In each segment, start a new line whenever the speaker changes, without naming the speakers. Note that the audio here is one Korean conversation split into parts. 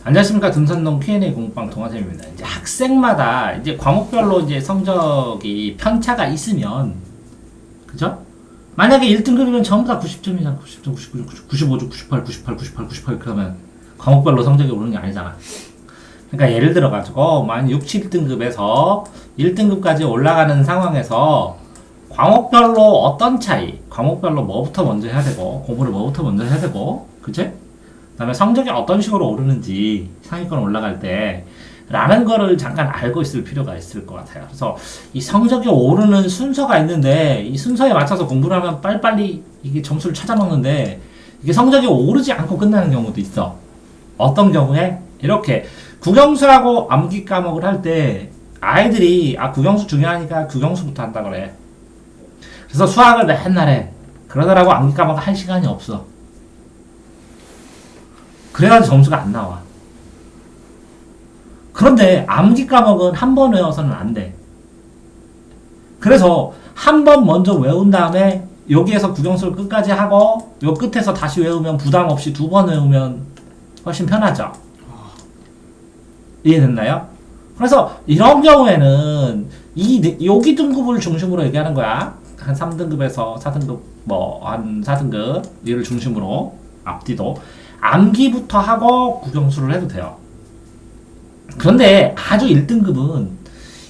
안녕하십니까. 등산동 Q&A 공부방 동아쌤입니다. 이제 학생마다 이제 과목별로 이제 성적이 편차가 있으면, 그죠? 만약에 1등급이면 전부 다 90점이잖아. 90점, 99점, 95점, 98, 98, 98, 98 그러면 과목별로 성적이 오르는 게 아니잖아. 그러니까 예를 들어가지고, 만 6, 7등급에서 1등급까지 올라가는 상황에서 과목별로 어떤 차이, 과목별로 뭐부터 먼저 해야 되고, 공부를 뭐부터 먼저 해야 되고, 그치? 그 다음에 성적이 어떤 식으로 오르는지 상위권 올라갈 때 라는 거를 잠깐 알고 있을 필요가 있을 것 같아요. 그래서 이 성적이 오르는 순서가 있는데 이 순서에 맞춰서 공부를 하면 빨리빨리 이게 점수를 찾아먹는데 이게 성적이 오르지 않고 끝나는 경우도 있어. 어떤 경우에 이렇게 국영수하고 암기 과목을 할 때 아이들이 국영수 중요하니까 국영수부터 한다 그래. 그래서 수학을 맨날 해. 그러더라고 암기 과목 할 시간이 없어. 그래가지고 점수가 안 나와. 그런데 암기 과목은 한 번 외워서는 안 돼. 그래서 한 번 먼저 외운 다음에 여기에서 국영수를 끝까지 하고 요 끝에서 다시 외우면 부담 없이 두 번 외우면 훨씬 편하죠. 이해됐나요? 그래서 이런 경우에는 여기 등급을 중심으로 얘기하는 거야. 한 3등급에서 4등급 한 4등급 이를 중심으로 앞뒤도 암기부터 하고 국영수를 해도 돼요. 그런데 아주 1등급은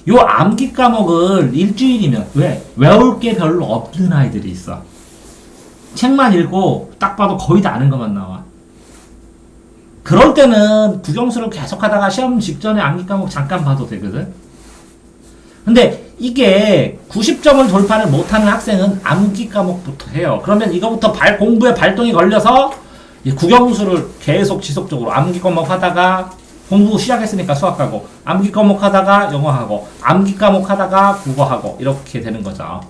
요 암기 과목을 일주일이면 외울 게 별로 없는 아이들이 있어. 책만 읽고 딱 봐도 거의 다 아는 것만 나와. 그럴 때는 국영수를 계속 하다가 시험 직전에 암기 과목 잠깐 봐도 되거든. 근데 이게 90점을 돌파를 못하는 학생은 암기 과목부터 해요. 그러면 이거부터 공부에 발동이 걸려서 국영수를 계속 지속적으로 암기 과목 하다가 공부 시작했으니까 수학하고 암기 과목 하다가 영어하고 암기 과목 하다가 국어하고 이렇게 되는 거죠.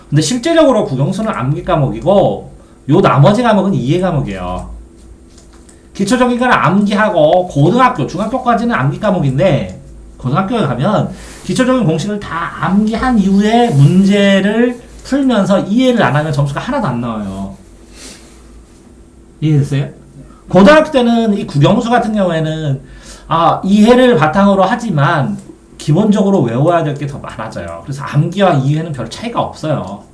근데 실제적으로 국영수는 암기 과목이고 요 나머지 과목은 이해 과목이에요. 기초적인 거는 암기하고 고등학교, 중학교까지는 암기 과목인데 고등학교에 가면 기초적인 공식을 다 암기한 이후에 문제를 풀면서 이해를 안 하면 점수가 하나도 안 나와요. 이해됐어요? 고등학교 때는 이 국영수 같은 경우에는 이해를 바탕으로 하지만 기본적으로 외워야 될 게 더 많아져요. 그래서 암기와 이해는 별 차이가 없어요.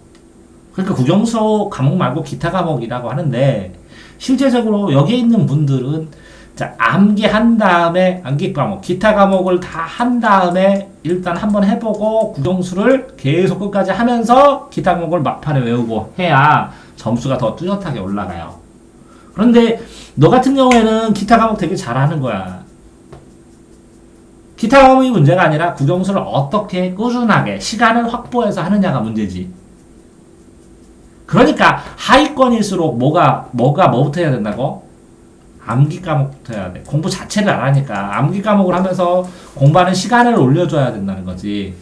그러니까 국영수 과목 말고 기타 과목이라고 하는데 실제적으로 여기에 있는 분들은 암기한 다음에 암기 과목, 기타 과목을 다 한 다음에 일단 한번 해보고 국영수를 계속 끝까지 하면서 기타 과목을 막판에 외우고 해야 점수가 더 뚜렷하게 올라가요. 그런데 너 같은 경우에는 기타 과목 되게 잘하는 거야. 기타 과목이 문제가 아니라 국영수를 어떻게 꾸준하게 시간을 확보해서 하느냐가 문제지. 그러니까 하위권일수록 뭐부터 해야 된다고? 암기 과목부터 해야 돼. 공부 자체를 안 하니까 암기 과목을 하면서 공부하는 시간을 올려줘야 된다는 거지.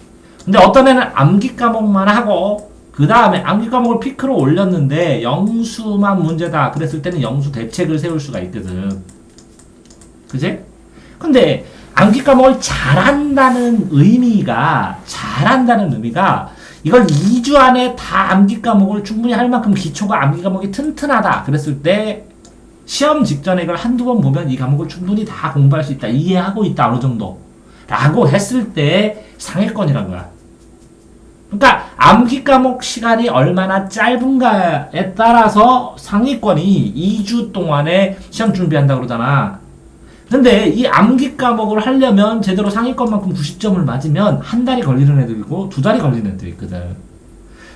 근데 어떤 애는 암기 과목만 하고 그 다음에 암기 과목을 피크로 올렸는데 영수만 문제다 그랬을 때는 영수 대책을 세울 수가 있거든. 그치? 근데 암기 과목을 잘한다는 의미가 이걸 2주 안에 다 암기 과목을 충분히 할 만큼 기초가 암기 과목이 튼튼하다 그랬을 때 시험 직전에 이걸 한두 번 보면 이 과목을 충분히 다 공부할 수 있다, 이해하고 있다 어느 정도 라고 했을 때 상위권이란 거야. 그러니까 암기 과목 시간이 얼마나 짧은가에 따라서 상위권이 2주 동안에 시험 준비한다고 그러잖아. 근데 이 암기 과목을 하려면 제대로 상위권만큼 90점을 맞으면 한 달이 걸리는 애도 있고 두 달이 걸리는 애도 있거든.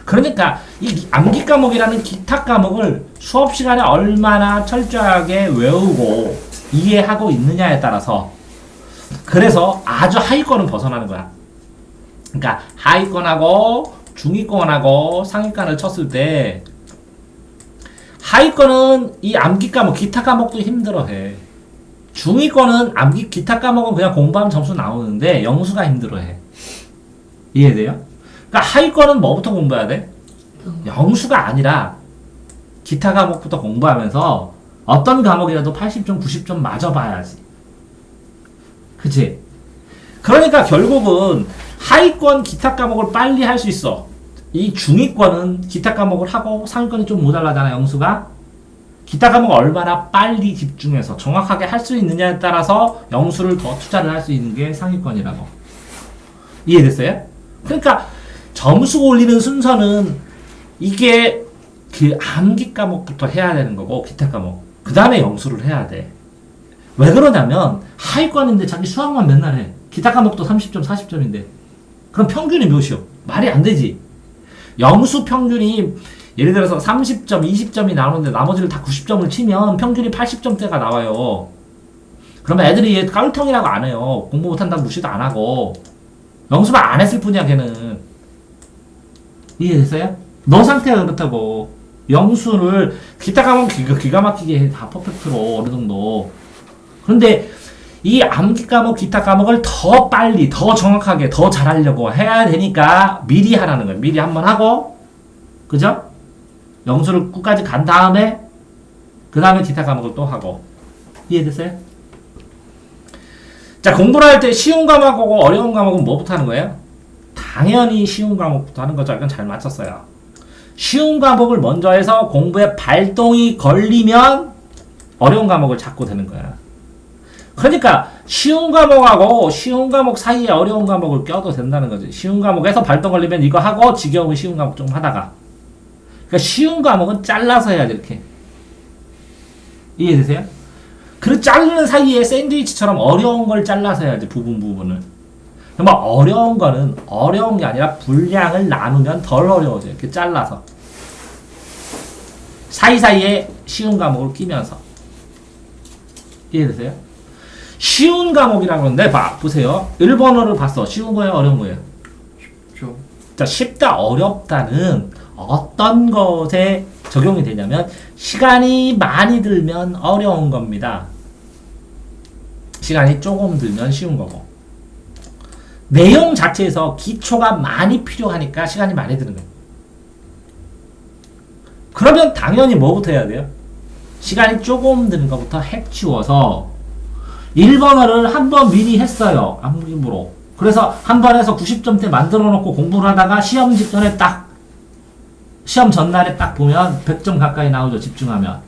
그러니까 이 암기 과목이라는 기타 과목을 수업 시간에 얼마나 철저하게 외우고 이해하고 있느냐에 따라서 그래서 아주 하위권은 벗어나는 거야. 그러니까 하위권하고 중위권하고 상위권을 쳤을 때 하위권은 이 암기 과목, 기타 과목도 힘들어해. 중위권은 암기, 기타 과목은 그냥 공부하면 점수 나오는데 영수가 힘들어해. 이해돼요? 그러니까 하위권은 뭐부터 공부해야 돼? 영수가 아니라 기타 과목부터 공부하면서 어떤 과목이라도 80점, 90점 맞아봐야지. 그치? 그러니까 결국은 하위권 기타 과목을 빨리 할 수 있어. 이 중위권은 기타 과목을 하고 상위권이 좀 모자라잖아, 영수가. 기타 과목을 얼마나 빨리 집중해서 정확하게 할 수 있느냐에 따라서 영수를 더 투자를 할 수 있는 게 상위권이라고. 이해됐어요? 그러니까 점수 올리는 순서는 이게 그 암기 과목부터 해야 되는 거고, 기타 과목. 그 다음에 영수를 해야 돼. 왜 그러냐면 하위권인데 자기 수학만 맨날 해. 기타 과목도 30점, 40점인데. 그럼 평균이 몇이요? 말이 안 되지. 영수 평균이 예를 들어서 30점, 20점이 나오는데 나머지를 다 90점을 치면 평균이 80점대가 나와요. 그러면 애들이 얘 깡통이라고 안 해요. 공부 못한다고 무시도 안 하고. 영수만 안 했을 뿐이야, 걔는. 이해됐어요? 너 상태가 그렇다고. 영수를 기타 과목 기가 막히게 해. 다 퍼펙트로 어느 정도. 그런데 이 암기 과목, 기타 과목을 더 빨리, 더 정확하게, 더 잘하려고 해야 되니까 미리 하라는 거예요. 미리 한번 하고, 그죠? 영수를 끝까지 간 다음에, 그 다음에 기타 과목을 또 하고. 이해됐어요? 자, 공부를 할 때 쉬운 과목하고 어려운 과목은 뭐부터 하는 거예요? 당연히 쉬운 과목부터 하는 거죠. 이건 잘 맞췄어요. 쉬운 과목을 먼저 해서 공부에 발동이 걸리면 어려운 과목을 찾고 되는 거야. 그러니까 쉬운 과목하고 쉬운 과목 사이에 어려운 과목을 껴도 된다는 거지. 쉬운 과목에서 발동 걸리면 이거 하고 지겨우면 쉬운 과목 좀 하다가. 그러니까 쉬운 과목은 잘라서 해야지 이렇게. 이해되세요? 그 자르는 사이에 샌드위치처럼 어려운 걸 잘라서 해야지 부분을. 그러면 어려운 거는 어려운 게 아니라 분량을 나누면 덜 어려워져요. 이렇게 잘라서. 사이사이에 쉬운 과목을 끼면서. 이해되세요? 쉬운 과목이라고 하는데 보세요. 1번어를 봤어. 쉬운 거예요? 어려운 거예요?
쉽죠.
자, 쉽다, 어렵다는 어떤 것에 적용이 되냐면 시간이 많이 들면 어려운 겁니다. 시간이 조금 들면 쉬운 거고. 내용 자체에서 기초가 많이 필요하니까 시간이 많이 드는 거예요. 그러면 당연히 뭐부터 해야 돼요? 시간이 조금 드는 것부터 해치워서 1번어를 한 번 미리 했어요. 암기부로. 그래서 한 번에서 90점대 만들어 놓고 공부를 하다가 시험 직전에 딱 시험 전날에 딱 보면 100점 가까이 나오죠. 집중하면.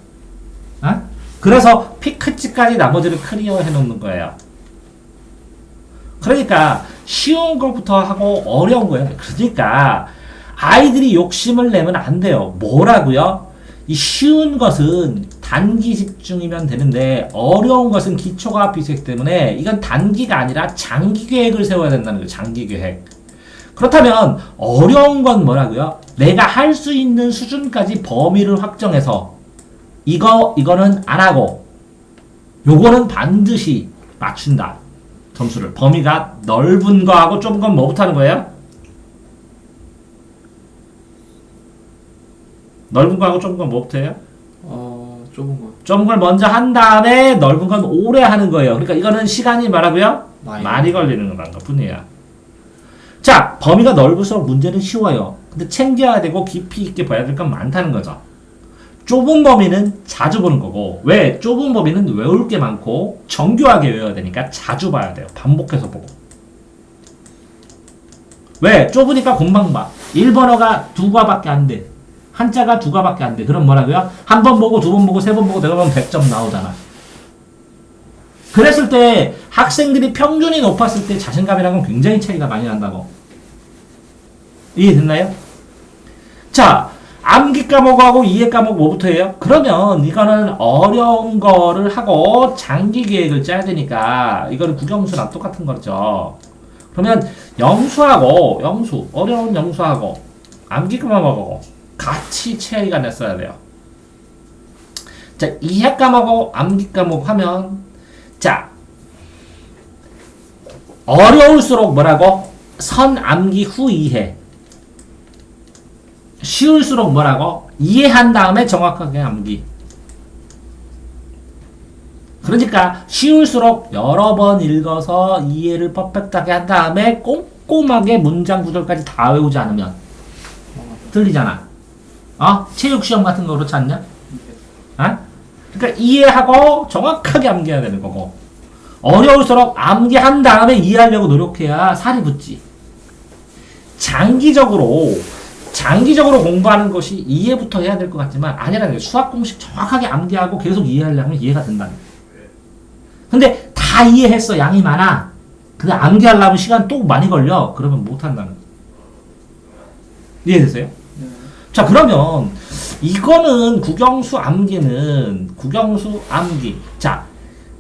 어? 그래서 피크치까지 나머지를 클리어 해놓는 거예요. 그러니까 쉬운 것부터 하고 어려운 거예요. 그러니까 아이들이 욕심을 내면 안 돼요. 뭐라고요? 이 쉬운 것은 단기 집중이면 되는데 어려운 것은 기초가 비슷하기 때문에 이건 단기가 아니라 장기 계획을 세워야 된다는 거예요. 장기 계획. 그렇다면 어려운 건 뭐라고요? 내가 할 수 있는 수준까지 범위를 확정해서 이거는 안 하고 요거는 반드시 맞춘다. 점수를. 범위가 넓은 거하고 좁은 건 뭐부터 하는 거예요? 넓은 거하고 좁은 건 뭐부터 해요?
좁은 거.
좁은 걸 먼저 한 다음에 넓은 건 오래 하는 거예요. 그러니까 이거는 시간이 말하고요? 많이 걸리는 거라는 것 뿐이에요. 자, 범위가 넓을수록 문제는 쉬워요. 근데 챙겨야 되고 깊이 있게 봐야 될 건 많다는 거죠. 좁은 범위는 자주 보는 거고, 왜? 좁은 범위는 외울 게 많고 정교하게 외워야 되니까 자주 봐야 돼요. 반복해서 보고. 왜? 좁으니까 금방 봐. 1번어가 2과밖에 안 돼. 한자가 2과밖에 안 돼. 그럼 뭐라고요? 한 번 보고, 2번 보고, 3번 보고, 내가 보면 100점 나오잖아. 그랬을 때 학생들이 평균이 높았을 때 자신감이랑은 굉장히 차이가 많이 난다고. 이해됐나요? 자, 암기 과목하고 이해 과목 뭐부터 해요? 그러면 이거는 어려운 거를 하고 장기 계획을 짜야 되니까 이거는 국영수랑 똑같은 거죠. 그러면 어려운 영수하고 암기 과목하고 같이 차이가 냈어야 돼요. 자, 이해 과목하고 암기 과목 하면 자, 어려울수록 뭐라고? 선 암기 후 이해. 쉬울수록 뭐라고? 이해한 다음에 정확하게 암기. 그러니까 쉬울수록 여러 번 읽어서 이해를 퍼펙트하게 한 다음에 꼼꼼하게 문장 구절까지 다 외우지 않으면 들리잖아. 체육시험 같은 거 그렇지 않냐? 그러니까 이해하고 정확하게 암기해야 되는 거고, 어려울수록 암기한 다음에 이해하려고 노력해야 살이 붙지. 장기적으로 장기적으로 공부하는 것이 이해부터 해야 될 것 같지만 아니라는 거예요. 수학 공식 정확하게 암기하고 계속 이해하려면 이해가 된다는 거예요. 근데 다 이해했어. 양이 많아. 근데 암기하려면 시간 또 많이 걸려. 그러면 못한다는 거예요. 이해되세요?
네.
자, 그러면 이거는 국영수 암기는 국영수 암기. 자,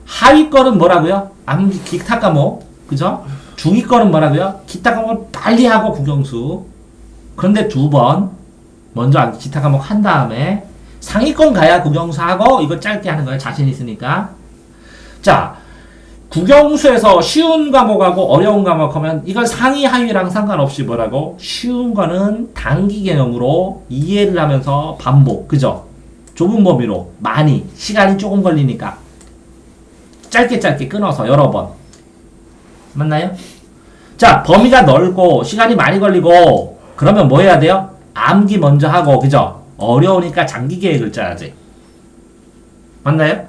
하위 거는 뭐라고요? 암기 기타 과목. 그죠? 중위 거는 뭐라고요? 기타 과목을 빨리 하고 국영수. 그런데 두 번 먼저 암기 기타 과목 한 다음에 상위권 가야 국영수 하고 이거 짧게 하는 거예요. 자신 있으니까. 자, 국영수에서 쉬운 과목하고 어려운 과목 하면 이건 상위 하위랑 상관없이 뭐라고? 쉬운 거는 단기 개념으로 이해를 하면서 반복. 그죠? 좁은 범위로 많이 시간이 조금 걸리니까 짧게 끊어서 여러 번. 맞나요? 자, 범위가 넓고 시간이 많이 걸리고 그러면 뭐 해야 돼요? 암기 먼저 하고. 그죠? 어려우니까 장기 계획을 짜야지. 맞나요?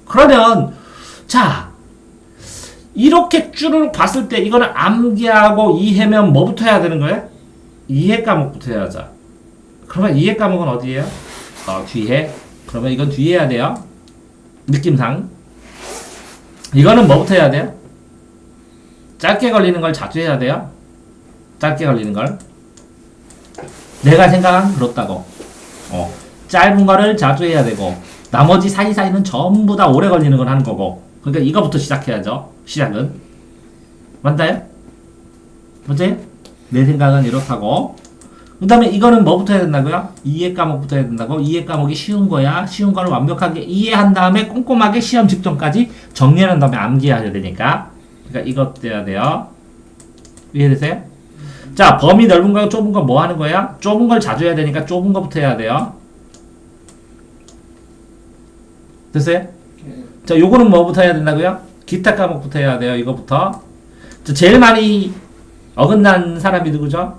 그러면 자, 이렇게 쭈르륵 봤을 때 이거는 암기하고 이해면 뭐부터 해야 되는 거예요? 이해 과목부터 해야죠. 그러면 이해 과목은 어디예요? 뒤에. 그러면 이건 뒤에 해야 돼요. 느낌상. 이거는 뭐부터 해야 돼요? 짧게 걸리는 걸 자주 해야 돼요. 짧게 걸리는 걸. 내가 생각한 그렇다고. 짧은 거를 자주 해야 되고 나머지 사이사이는 전부 다 오래 걸리는 걸 하는 거고. 그러니까 이거부터 시작해야죠. 시작은. 맞나요? 맞아요? 내 생각은 이렇다고. 그 다음에 이거는 뭐부터 해야 된다고요? 이해 과목부터 해야 된다고. 이해 과목이 쉬운 거야. 쉬운 거를 완벽하게 이해한 다음에 꼼꼼하게 시험 직전까지 정리한 다음에 암기해야 되니까. 그러니까 이것도 해야 돼요. 이해되세요? 자, 범위 넓은 거 좁은 거 뭐 하는 거야? 좁은 걸 자주 해야 되니까 좁은 거부터 해야 돼요. 됐어요? 자, 요거는 뭐부터 해야 된다고요? 기타 과목부터 해야 돼요. 이거부터. 자, 제일 많이 어긋난 사람이 누구죠?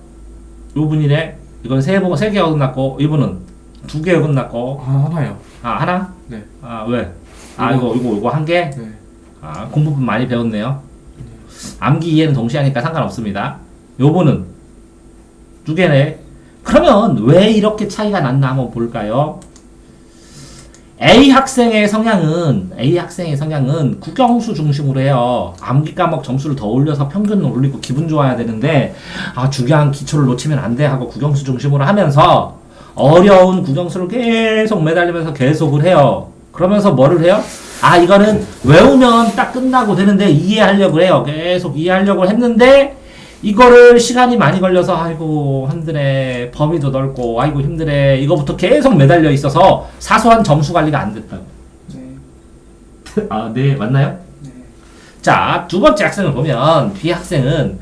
요 분이래. 이건 세 개 어긋났고, 이분은 2개 어긋났고.
하나요.
하나?
네.
왜? 요거 한 개?
네.
공부분 많이 배웠네요. 암기 이해는 동시에 하니까 상관없습니다. 요분은 2개네. 그러면 왜 이렇게 차이가 났나 한번 볼까요? A 학생의 성향은 국영수 중심으로 해요. 암기 과목 점수를 더 올려서 평균을 올리고 기분 좋아야 되는데 중요한 기초를 놓치면 안 돼 하고 국영수 중심으로 하면서 어려운 국영수를 계속 매달리면서 계속을 해요. 그러면서 뭐를 해요? 이거는 외우면 딱 끝나고 되는데 이해하려고 해요. 계속 이해하려고 했는데 이거를 시간이 많이 걸려서 아이고 힘드네. 범위도 넓고 아이고 힘드네. 이거부터 계속 매달려 있어서 사소한 점수 관리가 안 됐다고.
네.
네, 맞나요?
네.
자, 두 번째 학생을 보면 B 학생은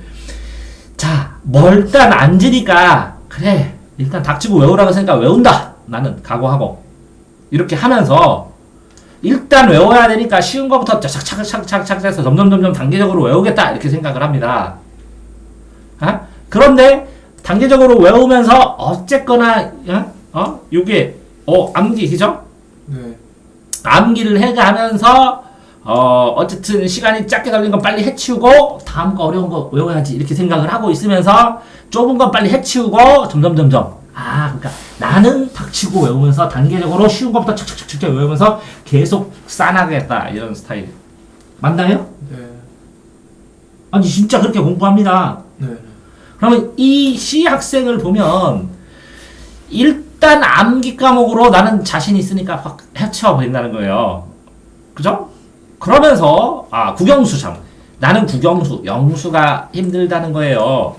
일단 앉으니까 그래 일단 닥치고 외우라고 생각 외운다. 나는 각오하고 이렇게 하면서 일단 외워야 되니까 쉬운 거부터 착착착착착 해서 점점 단계적으로 외우겠다 이렇게 생각을 합니다. 그런데 단계적으로 외우면서 어쨌거나 요게 암기 그죠?
네.
암기를 해가면서 어쨌든 시간이 짧게 걸린 건 빨리 해치우고 다음 거 어려운 거 외워야지 이렇게 생각을 하고 있으면서 좁은 건 빨리 해치우고 점점점점 그러니까 나는 닥치고 외우면서 단계적으로 쉬운 것부터 착착착착 외우면서 계속 쌓아나가겠다 이런 스타일 맞나요?
네.
아니 진짜 그렇게 공부합니다.
네.
그러면 이 C 학생을 보면 일단 암기 과목으로 나는 자신 있으니까 확 헤쳐버린다는 거예요. 그죠? 그러면서 국영수 나는 국영수 영수가 힘들다는 거예요.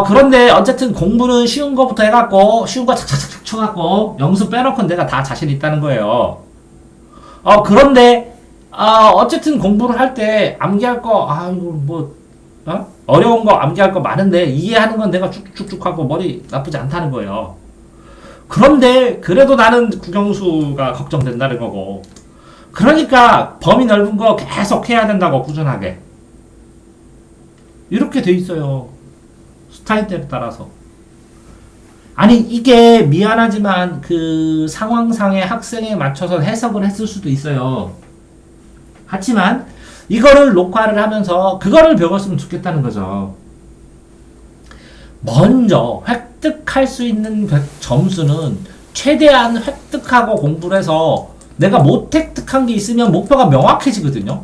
그런데 어쨌든 공부는 쉬운 거부터 해갖고 쉬운 거 착착착 쳐갖고 영수 빼놓고 내가 다 자신 있다는 거예요. 그런데 어쨌든 공부를 할 때 암기할 거 이거 어려운 거 암기할 거 많은데 이해하는 건 내가 쭉쭉쭉 하고 머리 나쁘지 않다는 거예요. 그런데 그래도 나는 국영수가 걱정된다는 거고 그러니까 범위 넓은 거 계속 해야 된다고 꾸준하게 이렇게 돼 있어요. 스타일에 따라서. 아니 이게 미안하지만 그 상황상의 학생에 맞춰서 해석을 했을 수도 있어요. 하지만 이거를 녹화를 하면서 그거를 배웠으면 좋겠다는 거죠. 먼저 획득할 수 있는 점수는 최대한 획득하고 공부를 해서 내가 못 획득한 게 있으면 목표가 명확해지거든요.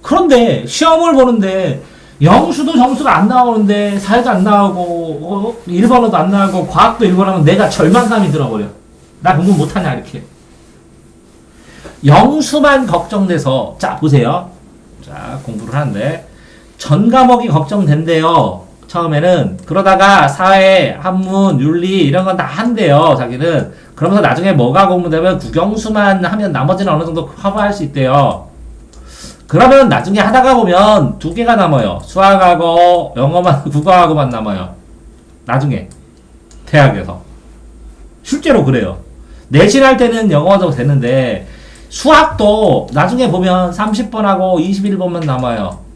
그런데 시험을 보는데 영수도 점수가 안 나오는데 사회도 안 나오고 일본어도 안 나오고 과학도 일본어면 내가 절망감이 들어버려. 나 공부 못하냐 이렇게. 영수만 걱정돼서 자 보세요. 자 공부를 하는데 전 과목이 걱정된대요. 처음에는. 그러다가 사회, 한문, 윤리 이런 건 다 한대요. 자기는. 그러면서 나중에 뭐가 공부되면 국영수만 하면 나머지는 어느 정도 커버할 수 있대요. 그러면 나중에 하다가 보면 두 개가 남아요. 수학하고 영어만 국어하고만 남아요. 나중에 대학에서. 실제로 그래요. 내신할 때는 영어도 되는데 수학도 나중에 보면 30번하고 21번만 남아요.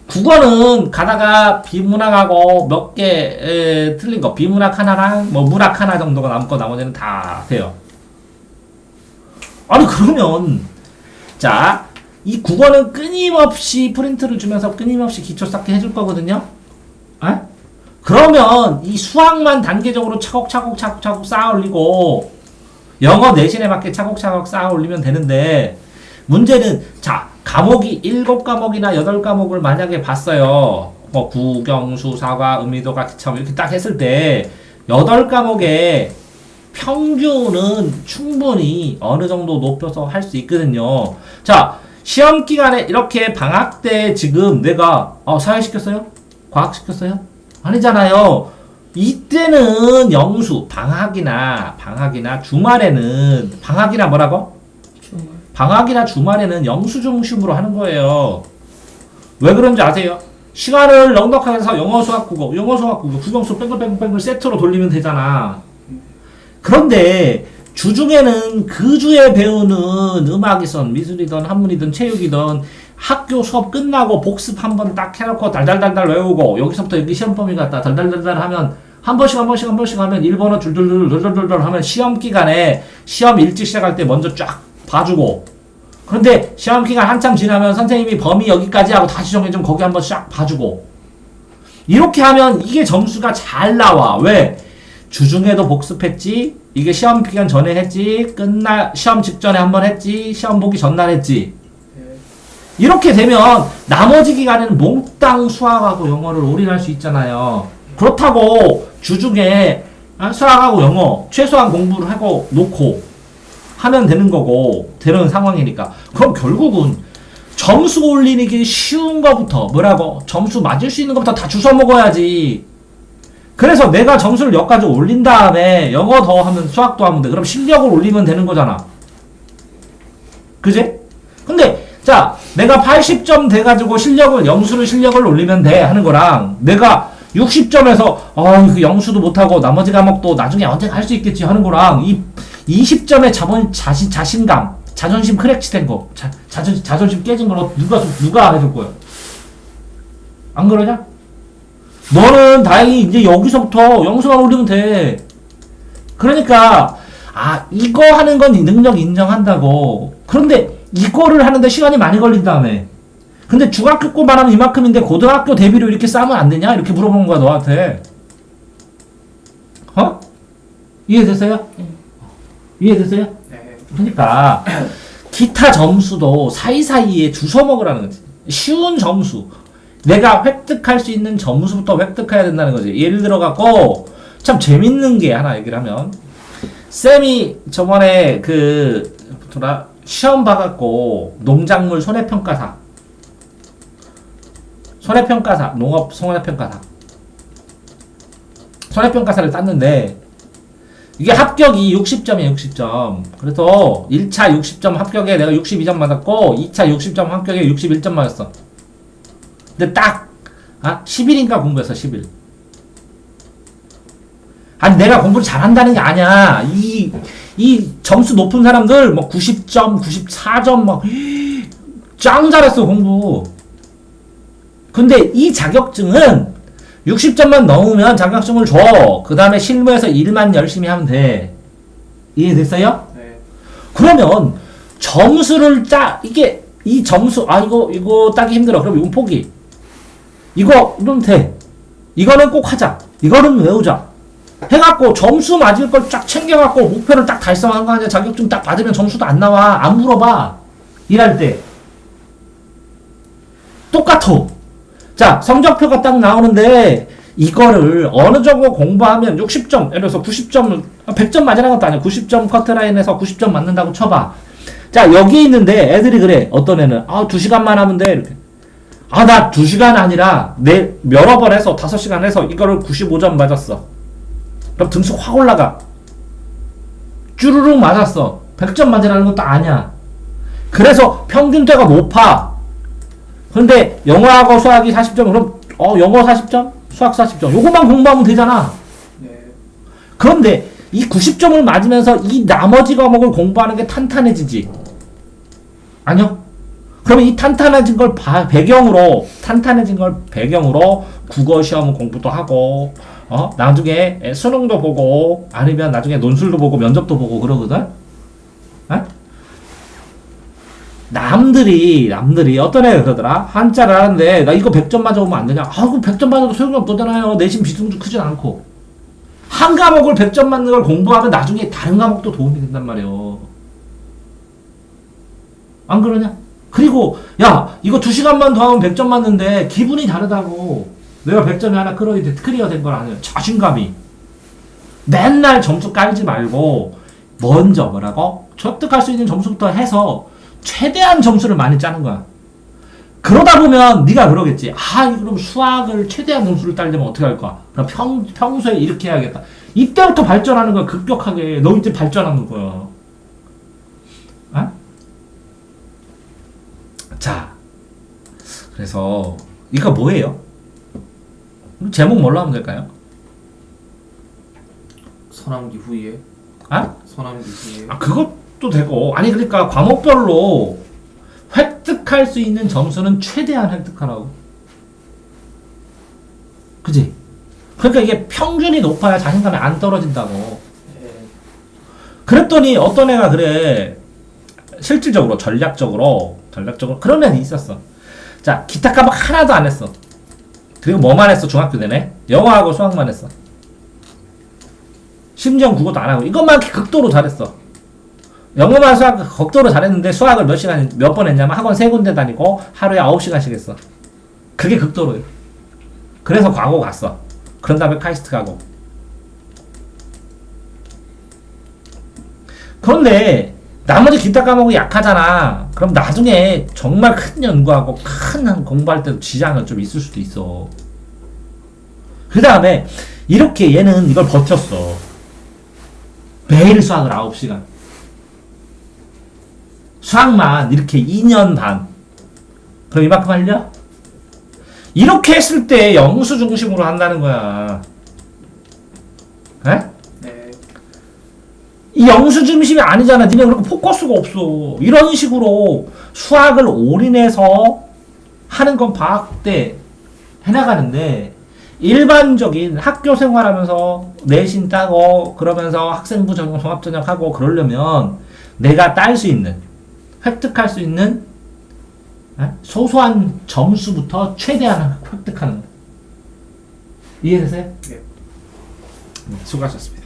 국어는 가다가 비문학하고 몇 개 틀린 거 비문학 하나랑 뭐 문학 하나 정도가 남고 나머지는 다 돼요. 아니 그러면 자 이 국어는 끊임없이 프린트를 주면서 끊임없이 기초 쌓게 해줄 거거든요. 에? 그러면 이 수학만 단계적으로 차곡차곡 쌓아 올리고 영어 내신에 맞게 차곡차곡 쌓아 올리면 되는데 문제는 자 과목이 7과목이나 8과목을 만약에 봤어요. 뭐 국영수, 사과, 음리도가 기참 이렇게 딱 했을 때 8과목의 평균은 충분히 어느 정도 높여서 할 수 있거든요. 자 시험 기간에 이렇게 방학 때 지금 내가 사회 시켰어요? 과학 시켰어요? 아니잖아요. 이때는 영수 방학이나 주말에는 방학이나 뭐라고? 방학이나 주말에는 영수 중심으로 하는 거예요. 왜 그런지 아세요? 시간을 넉넉하게 해서 영어, 수학, 국어, 국영수 뺑글뺑글 세트로 돌리면 되잖아. 그런데 주중에는 그 주에 배우는 음악이든 미술이든 한문이든 체육이든 학교 수업 끝나고 복습 한번 딱 해놓고 달달달달 외우고 여기서부터 여기 시험 범위 갔다 달달달달 하면 한 번씩 하면 일본어 줄줄줄 하면 시험 기간에 시험 일찍 시작할 때 먼저 쫙 봐주고 그런데 시험 기간 한참 지나면 선생님이 범위 여기까지 하고 다시 정해주면 거기 한번 쫙 봐주고 이렇게 하면 이게 점수가 잘 나와. 왜? 주중에도 복습했지 이게 시험 기간 전에 했지 시험 직전에 한번 했지 시험 보기 전날 했지 이렇게 되면 나머지 기간에는 몽땅 수학하고 영어를 올인할 수 있잖아요. 그렇다고 주중에 수학하고 영어 최소한 공부를 하고 놓고 하면 되는 거고 되는 상황이니까 그럼 결국은 점수 올리는 게 쉬운 거부터 뭐라고 점수 맞을 수 있는 것부터 다 주워 먹어야지. 그래서 내가 점수를 여기까지 올린 다음에 영어 더 하면 수학도 하면 돼. 그럼 실력을 올리면 되는 거잖아. 그지? 근데 자 내가 80점 돼가지고 실력을 올리면 돼 하는 거랑 내가 60점에서 그 영수도 못하고 나머지 과목도 나중에 언젠가 할 수 있겠지 하는 거랑 이 20점의 자신감 자존심 크랙치 된 거 자존심 깨진 걸 누가 해줄 거야? 안 그러냐? 너는 다행히 이제 여기서부터 영수만 올리면 돼. 그러니까 이거 하는 건 능력 인정한다고. 그런데 이거를 하는데 시간이 많이 걸린다며. 근데 중학교 거만 하면 이만큼인데 고등학교 대비로 이렇게 싸면 안 되냐? 이렇게 물어보는 거야 너한테. 이해됐어요? 이해됐어요?
네.
그러니까 기타 점수도 사이사이에 주워 먹으라는 거지. 쉬운 점수. 내가 획득할 수 있는 점수부터 획득해야 된다는 거지. 예를 들어 갖고 참 재밌는 게 하나 얘기를 하면 쌤이 저번에 시험 봐갖고 농작물 손해평가사 농업 손해평가사를 땄는데 이게 합격이 60점이에요 60점. 그래서 1차 60점 합격에 내가 62점 맞았고 2차 60점 합격에 61점 맞았어. 근데 딱 10일인가 공부했어 10일. 아니 내가 공부를 잘한다는 게 아니야. 이 점수 높은 사람들 뭐 90점 94점 막 짱 잘했어 공부. 근데 이 자격증은 60점만 넘으면 자격증을 줘. 그 다음에 실무에서 일만 열심히 하면 돼. 이해됐어요?
네.
그러면 점수를 이 점수 이거 따기 힘들어. 그럼 이건 포기. 이거 돼. 이거는 꼭 하자. 이거는 외우자. 해갖고 점수 맞을 걸 쫙 챙겨갖고 목표를 딱 달성한 거 아니야. 자격증 딱 받으면 점수도 안 나와. 안 물어봐. 일할 때. 똑같아. 자, 성적표가 딱 나오는데 이거를 어느 정도 공부하면 60점, 예를 들어서 90점, 100점 맞으라는 것도 아니야. 90점 커트라인에서 90점 맞는다고 쳐봐. 자, 여기 있는데 애들이 그래. 어떤 애는 2시간만 하면 돼. 이렇게. 나 2시간 아니라 여러 번 해서 5시간 해서 이거를 95점 맞았어. 그럼 등수 확 올라가. 쭈루룩 맞았어. 100점 맞으라는 것도 아니야. 그래서 평균대가 높아. 근데 영어하고 수학이 40점, 그럼 영어 40점? 수학 40점. 요것만 공부하면 되잖아.
네.
그런데 이 90점을 맞으면서 이 나머지 과목을 공부하는 게 탄탄해지지. 아니요? 그러면 이 탄탄해진 걸 배경으로 국어 시험 공부도 하고, 나중에 수능도 보고, 아니면 나중에 논술도 보고, 면접도 보고 그러거든? 남들이 어떤 애가 그러더라? 한자를 하는데 나 이거 100점 맞아오면 안 되냐? 그 100점 맞아도 소용이 없잖아요. 내신 비중도 크진 않고. 한 과목을 100점 맞는 걸 공부하면 나중에 다른 과목도 도움이 된단 말이에요. 안 그러냐? 그리고 야, 이거 2시간만 더 하면 100점 맞는데 기분이 다르다고. 내가 100점이 하나 클리어 된 건 아니에요. 자신감이. 맨날 점수 깔지 말고 먼저 뭐라고? 획득할 수 있는 점수부터 해서 최대한 점수를 많이 짜는 거야. 그러다 보면 네가 그러겠지. 그럼 수학을 최대한 점수를 따려면 어떻게 할 거야? 그럼 평소에 이렇게 해야겠다. 이때부터 발전하는 거야. 급격하게. 너 이제 발전하는 거야. 자, 그래서 이거 뭐예요? 제목 뭘로 하면 될까요?
서남기 후에. 서남기 후에.
그것도 되고. 아니, 그러니까 과목별로 획득할 수 있는 점수는 최대한 획득하라고. 그지? 그러니까 이게 평균이 높아야 자신감이 안 떨어진다고.
네.
그랬더니 어떤 애가 그래. 실질적으로, 전략적으로 그런 애는 있었어. 자, 기타 과목 하나도 안 했어. 그리고 뭐만 했어? 중학교 내내? 영어하고 수학만 했어. 심지어 국어도 안 하고. 이것만 극도로 잘했어. 영어만 수학 극도로 잘했는데 수학을 몇 번 했냐면 학원 3군데 다니고 하루에 9시간씩 했어. 그게 극도로예요. 그래서 과고 갔어. 그런 다음에 카이스트 가고. 그런데 나머지 기타 과목이 약하잖아. 그럼 나중에 정말 큰 연구하고 큰 공부할 때도 지장은 좀 있을 수도 있어. 그 다음에 이렇게 얘는 이걸 버텼어. 매일 수학을 9시간. 수학만 이렇게 2년 반. 그럼 이만큼 할려? 이렇게 했을 때 영수 중심으로 한다는 거야. 에?
네.
이 영수 중심이 아니잖아. 니네 그렇게 포커스가 없어. 이런 식으로 수학을 올인해서 하는 건 방학 때 해나가는데, 일반적인 학교 생활하면서 내신 따고 그러면서 학생부 전형 종합전형하고 그러려면 내가 딸 수 있는, 획득할 수 있는 소소한 점수부터 최대한 획득하는 거야. 이해되세요?
네.
수고하셨습니다.